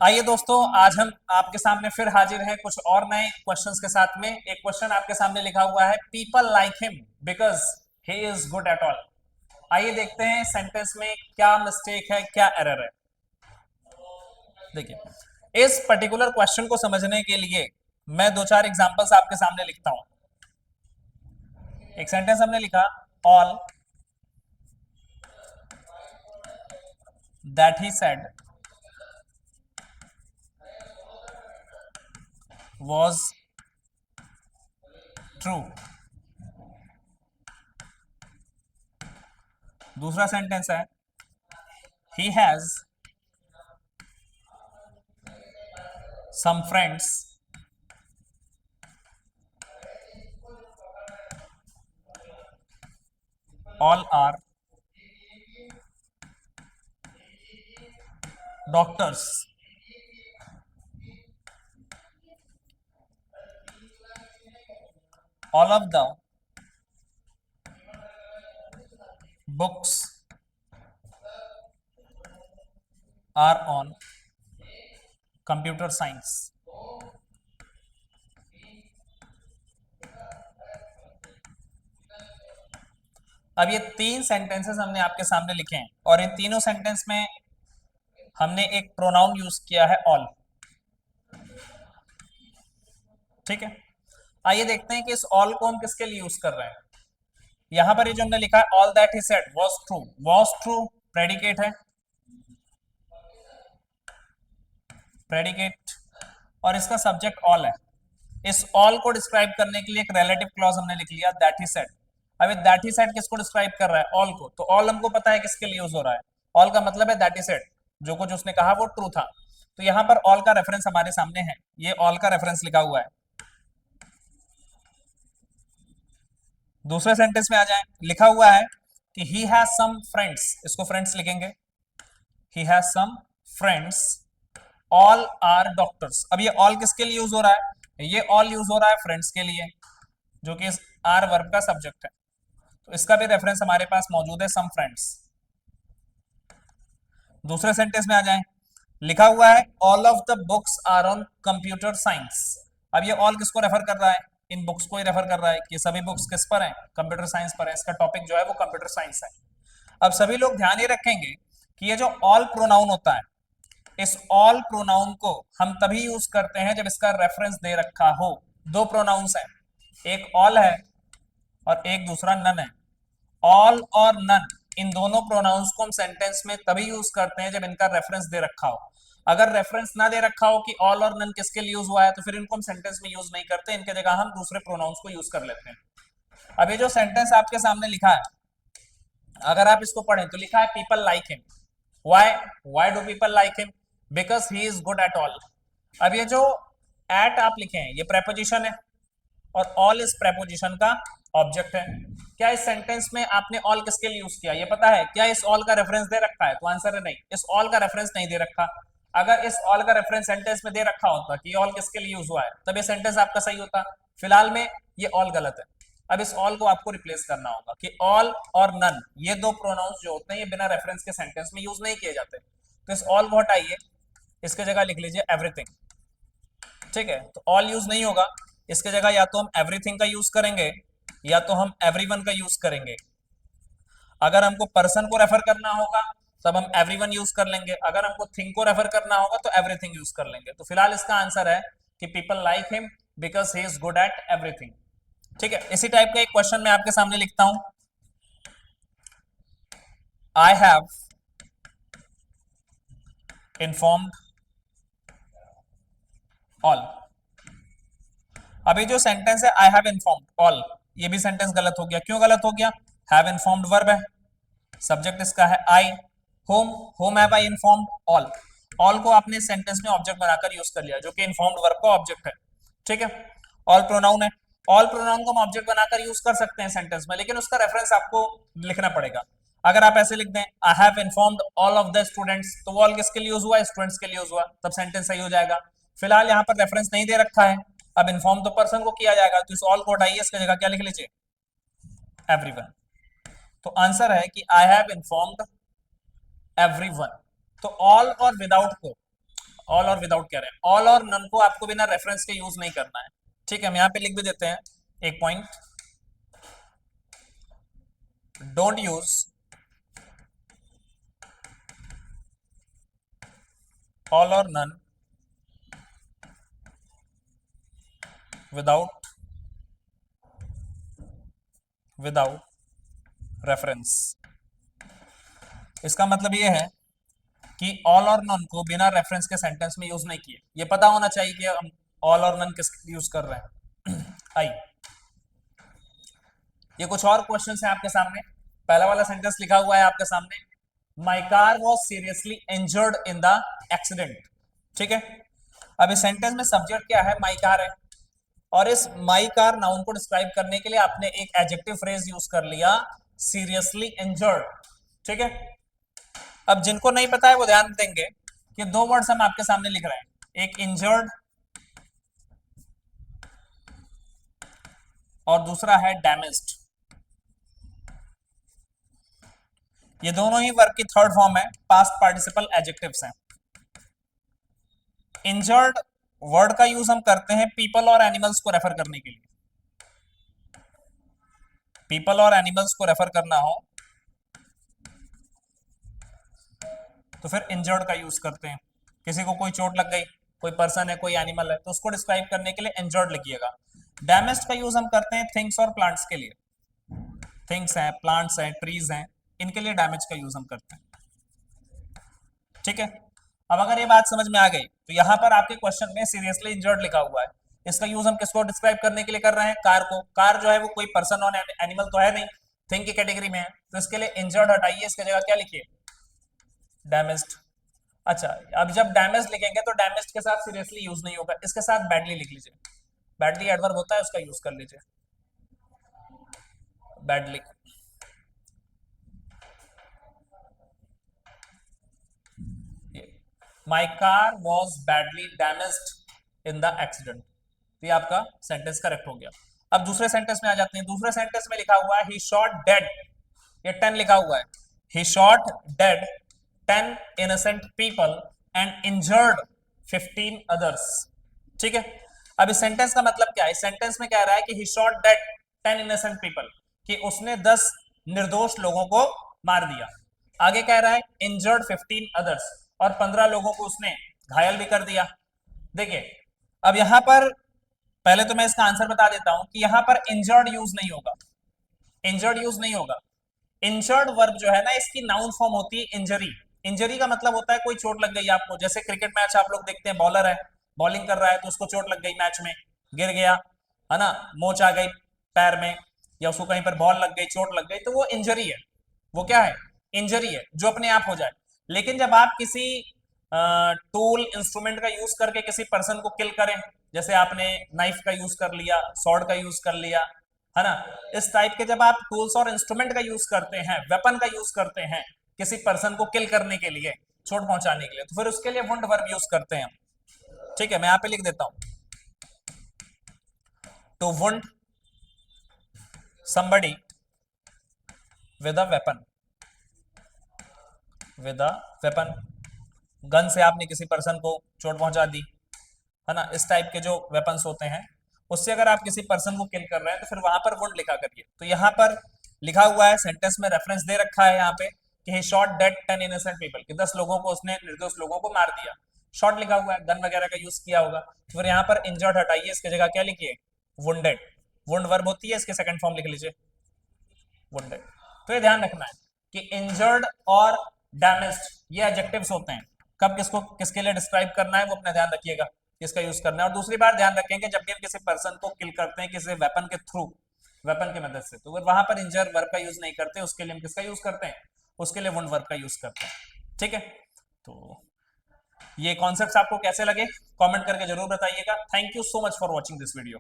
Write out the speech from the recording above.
आइए दोस्तों, आज हम आपके सामने फिर हाजिर हैं कुछ और नए क्वेश्चंस के साथ में। एक क्वेश्चन आपके सामने लिखा हुआ है, people like him because he is good at all. आइए देखते हैं सेंटेंस में क्या मिस्टेक है, क्या एरर है। देखिए, इस पर्टिकुलर क्वेश्चन को समझने के लिए मैं दो चार एग्जांपल्स आपके सामने लिखता हूं। एक सेंटेंस हमने लिखा, all that he said was true. दूसरा सेंटेंस है, he has some friends, all are doctors, all of the books are on computer science। अब ये तीन सेंटेंसेस हमने आपके सामने लिखे हैं और इन तीनों सेंटेंस में हमने एक प्रोनाउन यूज किया है, ऑल। ठीक है, आइए देखते हैं कि इस ऑल को हम किसके लिए यूज कर रहे हैं। यहां पर ये जो हमने लिखा है, all that he said was true, was true predicate है, प्रेडिकेट, और इसका सब्जेक्ट ऑल है। इस ऑल को डिस्क्राइब करने के लिए एक रिलेटिव क्लॉज हमने लिख लिया, दैट ही सेड। अब दैट ही सेड किसको डिस्क्राइब कर रहा है? ऑल को। तो ऑल हमको पता है किसके लिए यूज हो रहा है, ऑल का मतलब है दैट ही सेड, जो कुछ उसने कहा वो ट्रू था। तो यहां पर ऑल का रेफरेंस हमारे सामने है, ये ऑल का रेफरेंस लिखा हुआ है। दूसरे सेंटेंस में आ जाए, लिखा हुआ है कि ही हैज सम फ्रेंड्स, इसको फ्रेंड्स लिखेंगे, he has some friends, all are doctors. अब ये ऑल किसके लिए यूज हो रहा है? ये ऑल यूज हो रहा है फ्रेंड्स के लिए, जो कि आर वर्ब का सब्जेक्ट है। तो इसका भी रेफरेंस हमारे पास मौजूद है, सम फ्रेंड्स। दूसरे सेंटेंस में आ जाए, लिखा हुआ है all of the books are on computer science. अब ये ऑल किसको रेफर कर रहा है? इन बुक्स को ही रेफर कर रहा है कि सभी बुक्स किस पर हैं? कंप्यूटर साइंस पर है। इसका टॉपिक जो है वो कंप्यूटर साइंस है। अब सभी लोग ध्यान ये रखेंगे कि ये जो ऑल प्रोनाउन होता है, इस ऑल प्रोनाउन को हम तभी यूज करते हैं जब इसका रेफरेंस दे रखा हो। दो प्रोनाउंस हैं, एक ऑल है और एक दूसरा नन है। ऑल और नन, इन दोनों प्रोनाउंस को हम सेंटेंस में तभी यूज करते हैं जब इनका रेफरेंस दे रखा हो। अगर रेफरेंस ना दे रखा हो कि ऑल और नन किसके लिए यूज हुआ है, तो फिर इनको हम सेंटेंस में यूज नहीं करते, इनके जगह हम दूसरे प्रोनाउंस को यूज कर लेते हैं। अब ये जो सेंटेंस आपके सामने लिखा है, अगर आप इसको पढ़ें तो लिखा है people like him. Why? Why do people like him? Because he is good at all. अब ये जो एट आप लिखे हैं, ये प्रेपोजिशन है और ऑल इस प्रेपोजिशन का ऑब्जेक्ट है। क्या इस सेंटेंस में आपने ऑल किसके लिए यूज किया, ये पता है? क्या इस ऑल का रेफरेंस दे रखा है? तो आंसर है नहीं, इस ऑल का रेफरेंस नहीं दे रखा। अगर इस ऑल का रेफरेंस सेंटेंस में दे रखा होता कि ऑल किसके लिए यूज हुआ है, तब ये सेंटेंस आपका सही होता। फिलहाल में ये ऑल गलत है। अब इस ऑल को आपको रिप्लेस करना होगा कि ऑल और नन, ये दो प्रोनाउंस जो होते हैं ये बिना रेफरेंस के सेंटेंस में यूज नहीं किए जाते। तो इस ऑल को हटाइए, इसके जगह लिख लीजिए एवरीथिंग। ठीक है, तो ऑल यूज नहीं होगा, इसके जगह या तो हम एवरीथिंग का यूज करेंगे या तो हम एवरीवन का यूज करेंगे। अगर हमको पर्सन को रेफर करना होगा तब हम एवरीवन यूज कर लेंगे, अगर हमको थिंग को रेफर करना होगा तो एवरीथिंग यूज कर लेंगे। तो फिलहाल इसका आंसर है कि people like him because he is good at everything. ठीक है, इसी टाइप का एक क्वेश्चन मैं आपके सामने लिखता हूं, आई हैव इन्फॉर्म्ड ऑल। अभी जो सेंटेंस है आई हैव इन्फॉर्म्ड ऑल, ये भी सेंटेंस गलत हो गया। क्यों गलत हो गया? हैव इन्फॉर्म्ड वर्ब है, सब्जेक्ट इसका है I. Whom, whom have I informed all. All को आपने सेंटेंस में ऑब्जेक्ट बनाकर यूज कर लिया, जो कि इन्फॉर्म्ड वर्ब का ऑब्जेक्ट है। ठीक है, ऑल प्रोनाउन है, ऑल प्रोनाउन को हम ऑब्जेक्ट बनाकर यूज कर सकते हैं सेंटेंस में, लेकिन उसका रेफरेंस आपको लिखना पड़ेगा। अगर आप ऐसे लिख दें, I have informed all of the students, तो ऑल किसके लिए यूज हुआ? स्टूडेंट्स के लिए यूज हुआ, तब सेंटेंस सही हो जाएगा। फिलहाल यहाँ पर रेफरेंस नहीं दे रखा है, अब इन्फॉर्म तो पर्सन को किया जाएगा, तो इस ऑल को हटाइए, इसकी जगह क्या लिख लीजिए? एवरीवन। तो आंसर है कि आई हैव इन्फॉर्म्ड एवरीवन। तो ऑल और विदाउट को, ऑल और विदाउट कह रहे हैं, ऑल और नन को आपको बिना रेफरेंस के यूज नहीं करना है, ठीक है। हम यहाँ पे लिख भी देते हैं एक पॉइंट, डोंट यूज ऑल और नन विदाउट रेफरेंस। इसका मतलब ये है कि ऑल और नन को बिना रेफरेंस के सेंटेंस में यूज नहीं किए। ये पता होना चाहिए कि हम ऑल और नन किस यूज कर रहे हैं। आई, ये कुछ और क्वेश्चंस हैं आपके सामने। पहला वाला सेंटेंस लिखा हुआ है आपके सामने, my car was seriously injured in the accident, ठीक है। अब इस सेंटेंस में सब्जेक्ट क्या है, माई कार है, और इस माई कार नाउन को डिस्क्राइब करने के लिए आपने एक एडजेक्टिव फ्रेज यूज कर लिया, सीरियसली इंजर्ड, ठीक है। अब जिनको नहीं पता है वो ध्यान देंगे कि दो वर्ड्स हम आपके सामने लिख रहे हैं, एक इंजर्ड और दूसरा है डैमेज्ड। ये दोनों ही वर्ब की थर्ड फॉर्म है, पास्ट पार्टिसिपल एडजेक्टिव्स हैं। इंजर्ड वर्ड का यूज हम करते हैं पीपल और एनिमल्स को रेफर करने के लिए। पीपल और एनिमल्स को रेफर करना हो तो फिर इंजर्ड का यूज करते हैं। किसी को कोई चोट लग गई, कोई पर्सन है, कोई एनिमल है, तो उसको डिस्क्राइब करने के लिए इंजर्ड लिखिएगा। डैमेज्ड का यूज हम करते हैं थिंग्स और प्लांट्स के लिए। थिंग्स हैं, प्लांट्स हैं, ट्रीज हैं, इनके लिए डैमेज का यूज हम करते हैं, ठीक है। अब अगर ये बात समझ में आ गई तो यहां पर आपके क्वेश्चन में सीरियसली इंजर्ड लिखा हुआ है, इसका यूज हम किसको डिस्क्राइब करने के लिए कर रहे हैं, कार को। कार जो है वो कोई पर्सन और एनिमल तो है नहीं, थिंग की कैटेगरी में है, तो इसके लिए इंजर्ड हटाइए, इसकी जगह क्या लिखिए, डैमेज्ड। अच्छा, अब जब डैमेज लिखेंगे तो डैमेज के साथ सीरियसली यूज नहीं होगा, इसके साथ बैडली लिख लीजिए, बैडली एडवर्ब होता है, उसका यूज कर लीजिए, badly. My car was badly damaged in the accident, ये आपका सेंटेंस करेक्ट हो गया। अब दूसरे सेंटेंस में आ जाते हैं। दूसरे सेंटेंस में लिखा हुआ है ही शॉट डेड, ये 10 लिखा हुआ है, ही shot dead 10 innocent people and injured 15 others, ठीक है। अब इस सेंटेंस का मतलब क्या है, इस सेंटेंस में कह रहा है कि he shot dead 10 innocent people, कि उसने 10 निर्दोष लोगों को मार दिया। आगे कह रहा है injured 15 others, और 15 लोगों को उसने घायल भी कर दिया। देखिए, अब यहां पर पहले तो मैं इसका आंसर बता देता हूं कि यहां पर इंजर्ड यूज नहीं होगा, इंजर्ड यूज नहीं होगा। इंजर्ड वर्ब जो है ना, इसकी नाउन फॉर्म होती है इंजरी। इंजरी का मतलब होता है कोई चोट लग गई आपको, जैसे क्रिकेट मैच आप लोग देखते हैं, बॉलर है, बॉलिंग कर रहा है, तो उसको चोट लग गई मैच में, गिर गया है ना, मोच आ गई पैर में, या उसको कहीं पर बॉल लग गई, चोट लग गई, तो वो इंजरी है। वो क्या है, इंजरी है, जो अपने आप हो जाए। लेकिन जब आप किसी टूल इंस्ट्रूमेंट का यूज करके किसी पर्सन को किल करें, जैसे आपने नाइफ का यूज कर लिया, सॉर्ड का यूज कर लिया, है ना, इस टाइप के जब आप टूल्स और इंस्ट्रूमेंट का यूज करते हैं, वेपन का यूज करते हैं किसी पर्सन को किल करने के लिए, चोट पहुंचाने के लिए, तो फिर उसके लिए वुंड वर्ब यूज करते हैं, ठीक है। मैं यहां पे लिख देता हूं, to wound somebody with a weapon, with a weapon, gun से आपने किसी पर्सन को चोट पहुंचा दी, है ना, इस टाइप के जो वेपन्स होते हैं उससे अगर आप किसी पर्सन को किल कर रहे हैं तो फिर वहां पर वुंड लिखा करिए। तो यहाँ पर लिखा हुआ है, सेंटेंस में रेफरेंस दे रखा है यहाँ पे कि ही शॉट डेड 10 innocent people, कि 10 लोगों को उसने, निर्दोष लोगों को मार दिया। शॉट लिखा हुआ है, गन वगैरह का यूज किया होगा, तो फिर यहाँ पर इंजर्ड हटाइए, इसकी जगह क्या लिखिए, वुंडेड। वुंड वर्ब होती है, इसके सेकंड फॉर्म लिख लीजिए, वुंडेड। तो ये ध्यान रखना है कि इंजर्ड और डैमेज्ड ये एडजेक्टिव्स होते हैं, कब किसको किसके लिए डिस्क्राइब करना है वो अपना ध्यान रखिएगा, किसका यूज करना है। और दूसरी बात ध्यान रखेंगे, जब भी हम किसी पर्सन को किल करते हैं किसी वेपन के थ्रू, वेपन की मदद से, तो वहां पर इंजर वर्ब का यूज नहीं करते, उसके लिए हम किसका यूज करते हैं, उसके लिए वुंड वर्ब का यूज करते हैं, ठीक है। तो ये कॉन्सेप्ट्स आपको कैसे लगे कमेंट करके जरूर बताइएगा। Thank you so much for watching this video.